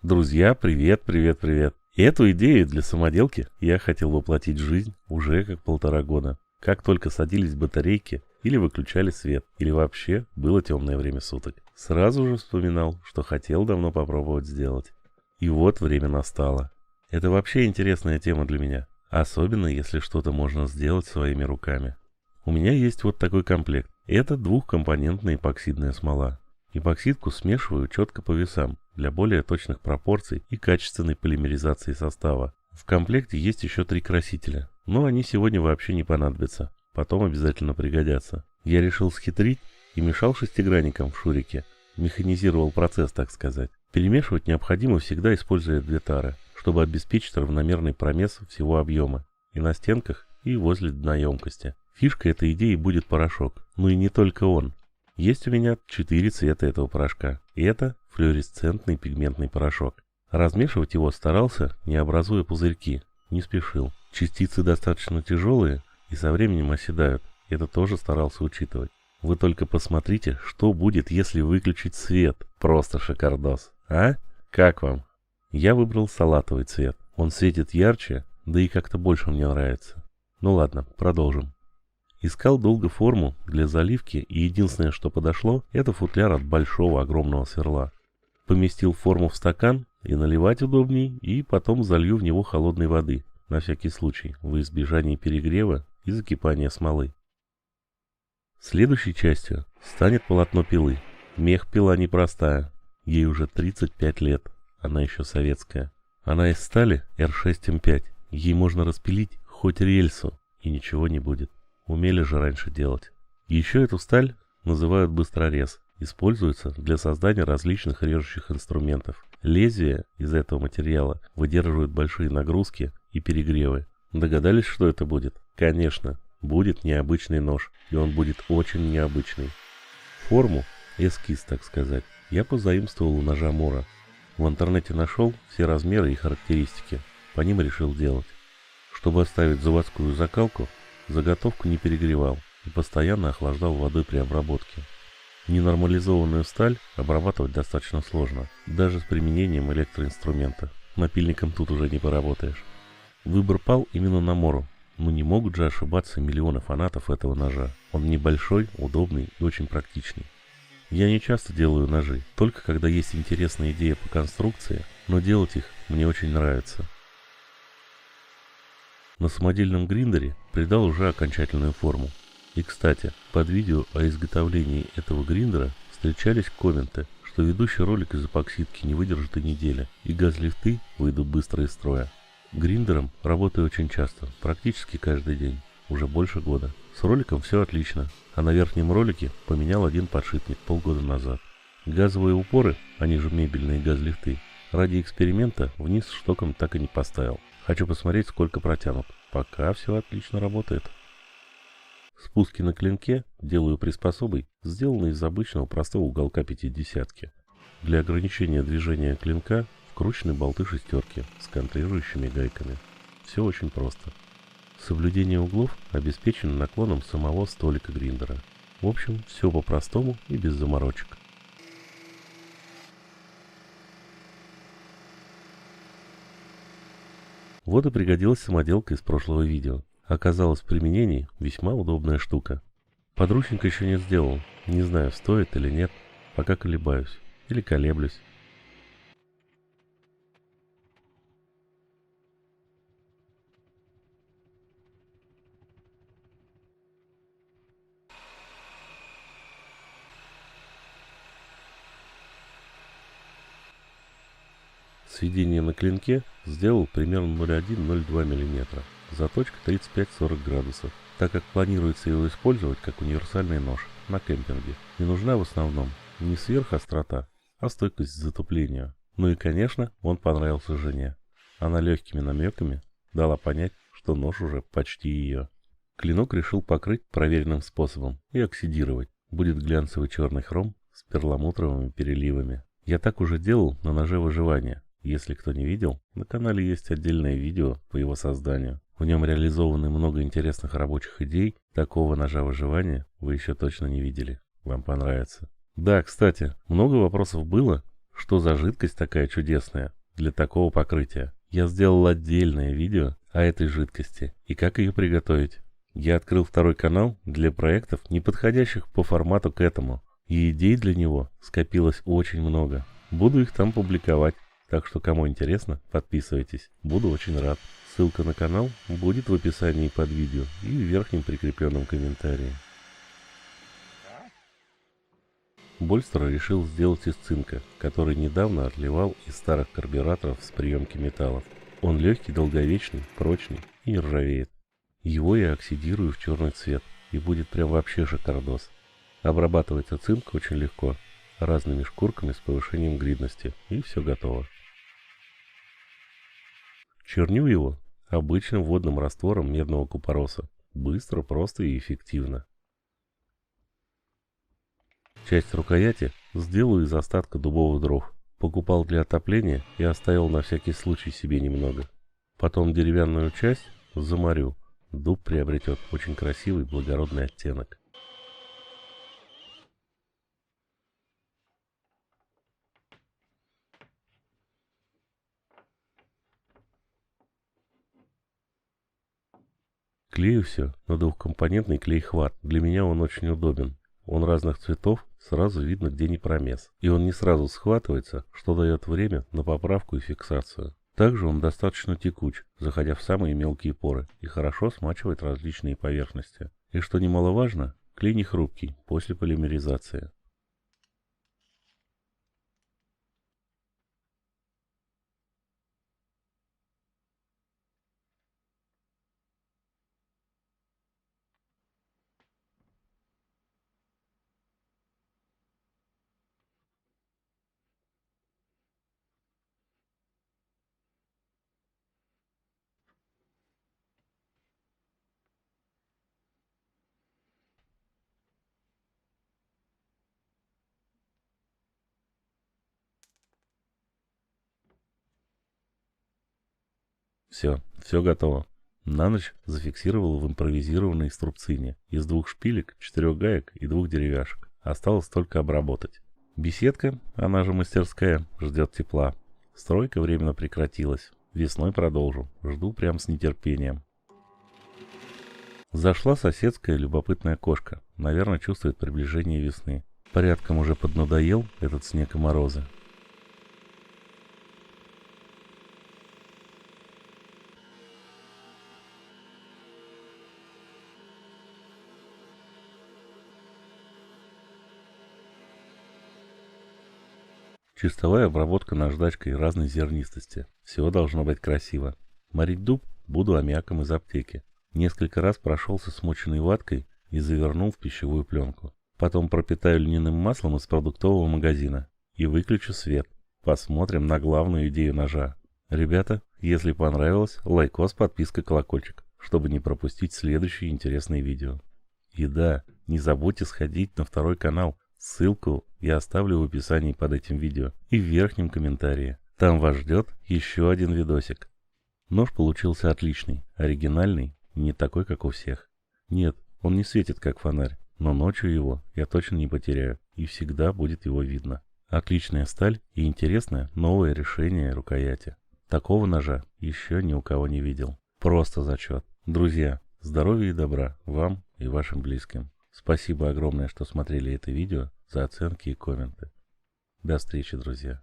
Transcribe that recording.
Друзья, привет, привет, привет. И эту идею для самоделки я хотел воплотить в жизнь уже как 1,5 года. Как только садились батарейки, или выключали свет, или вообще было темное время суток. Сразу же вспоминал, что хотел давно попробовать сделать. И вот время настало. Это вообще интересная тема для меня. Особенно, если что-то можно сделать своими руками. У меня есть вот такой комплект. Это двухкомпонентная эпоксидная смола. Эпоксидку смешиваю четко по весам, для более точных пропорций и качественной полимеризации состава. В комплекте есть еще 3 красителя, но они сегодня вообще не понадобятся, потом обязательно пригодятся. Я решил схитрить и мешал шестигранником в шурике, механизировал процесс, так сказать. Перемешивать необходимо всегда, используя 2 тары, чтобы обеспечить равномерный промес всего объема, и на стенках, и возле дна емкости. Фишкой этой идеи будет порошок, но и не только он. Есть у меня 4 цвета этого порошка, и это флуоресцентный пигментный порошок. Размешивать его старался, не образуя пузырьки, не спешил. Частицы достаточно тяжелые и со временем оседают, это тоже старался учитывать. Вы только посмотрите, что будет, если выключить свет. Просто шикардос. А? Как вам? Я выбрал салатовый цвет. Он светит ярче, да и как-то больше мне нравится. Ну ладно, продолжим. Искал долго форму для заливки, и единственное, что подошло, это футляр от большого огромного сверла. Поместил форму в стакан, и наливать удобней, и потом залью в него холодной воды, на всякий случай, во избежание перегрева и закипания смолы. Следующей частью станет полотно пилы. Мех-пила непростая, ей уже 35 лет, она еще советская. Она из стали R6M5, ей можно распилить хоть рельсу, и ничего не будет. Умели же раньше делать. Еще эту сталь называют быстрорез. Используется для создания различных режущих инструментов. Лезвия из этого материала выдерживают большие нагрузки и перегревы. Догадались, что это будет? Конечно, будет необычный нож, и он будет очень необычный. Форму, эскиз, так сказать, я позаимствовал у ножа Мора. В интернете нашел все размеры и характеристики, по ним решил делать. Чтобы оставить заводскую закалку, заготовку не перегревал и постоянно охлаждал водой при обработке. Ненормализованную сталь обрабатывать достаточно сложно, даже с применением электроинструмента. Напильником тут уже не поработаешь. Выбор пал именно на Мору, но не могут же ошибаться миллионы фанатов этого ножа. Он небольшой, удобный и очень практичный. Я не часто делаю ножи, только когда есть интересная идея по конструкции, но делать их мне очень нравится. На самодельном гриндере придал уже окончательную форму. И, кстати, под видео о изготовлении этого гриндера встречались комменты, что ведущий ролик из эпоксидки не выдержит и недели, и газлифты выйдут быстро из строя. Гриндером работаю очень часто, практически каждый день, уже больше года. С роликом все отлично, а на верхнем ролике поменял один подшипник полгода назад. Газовые упоры, они же мебельные газлифты, ради эксперимента вниз штоком так и не поставил. Хочу посмотреть, сколько протянут. Пока все отлично работает. Спуски на клинке делаю приспособой, сделанной из обычного простого уголка 50-ки. Для ограничения движения клинка вкручены болты шестерки с контрирующими гайками. Все очень просто. Соблюдение углов обеспечено наклоном самого столика гриндера. В общем, все по-простому и без заморочек. Вот и пригодилась самоделка из прошлого видео. Оказалось в применении весьма удобная штука. Подручник еще не сделал. Не знаю, стоит или нет. Пока колебаюсь. Или колеблюсь. Сведение на клинке сделал примерно 0,1-0,2 мм. Заточка 35-40 градусов, так как планируется его использовать как универсальный нож на кемпинге. Не нужна в основном не сверхострота, а стойкость к затуплению. Ну и конечно, он понравился жене. Она легкими намеками дала понять, что нож уже почти ее. Клинок решил покрыть проверенным способом и оксидировать. Будет глянцевый черный хром с перламутровыми переливами. Я так уже делал на ноже выживания. Если кто не видел, на канале есть отдельное видео по его созданию. В нем реализованы много интересных рабочих идей. Такого ножа выживания вы еще точно не видели. Вам понравится. Да, кстати, много вопросов было, что за жидкость такая чудесная для такого покрытия. Я сделал отдельное видео о этой жидкости и как ее приготовить. Я открыл второй канал для проектов, не подходящих по формату к этому, и идей для него скопилось очень много. Буду их там публиковать, так что кому интересно, подписывайтесь, буду очень рад. Ссылка на канал будет в описании под видео и в верхнем прикрепленном комментарии. Больстер решил сделать из цинка, который недавно отливал из старых карбюраторов с приемки металлов. Он легкий, долговечный, прочный и не ржавеет. Его я оксидирую в черный цвет, и будет прям вообще шикардос. Обрабатывается цинк очень легко, разными шкурками с повышением гридности, и все готово. Черню его обычным водным раствором медного купороса. Быстро, просто и эффективно. Часть рукояти сделаю из остатка дубовых дров. Покупал для отопления и оставил на всякий случай себе немного. Потом деревянную часть заморю. Дуб приобретет очень красивый благородный оттенок. Клею все на двухкомпонентный клей-хват. Для меня он очень удобен. Он разных цветов, сразу видно, где не промес. И он не сразу схватывается, что дает время на поправку и фиксацию. Также он достаточно текуч, заходя в самые мелкие поры, и хорошо смачивает различные поверхности. И что немаловажно, клей не хрупкий после полимеризации. Все готово. На ночь зафиксировал в импровизированной струбцине из 2 шпилек, 4 гаек и 2 деревяшек. Осталось только обработать. Беседка, она же мастерская, ждет тепла. Стройка временно прекратилась. Весной продолжу. Жду прям с нетерпением. Зашла соседская любопытная кошка. Наверное, чувствует приближение весны. Порядком уже поднадоел этот снег и морозы. Чистовая обработка наждачкой разной зернистости. Всего должно быть красиво. Морить дуб буду аммиаком из аптеки. Несколько раз прошелся смоченной ваткой и завернул в пищевую пленку. Потом пропитаю льняным маслом из продуктового магазина и выключу свет. Посмотрим на главную идею ножа. Ребята, если понравилось, лайкос, подписка, колокольчик, чтобы не пропустить следующие интересные видео. И да, не забудьте сходить на второй канал. Ссылку я оставлю в описании под этим видео и в верхнем комментарии. Там вас ждет еще один видосик. Нож получился отличный, оригинальный, не такой, как у всех. Нет, он не светит как фонарь, но ночью его я точно не потеряю и всегда будет его видно. Отличная сталь и интересное новое решение рукояти. Такого ножа еще ни у кого не видел. Просто зачет. Друзья, здоровья и добра вам и вашим близким. Спасибо огромное, что смотрели это видео, за оценки и комменты. До встречи, друзья.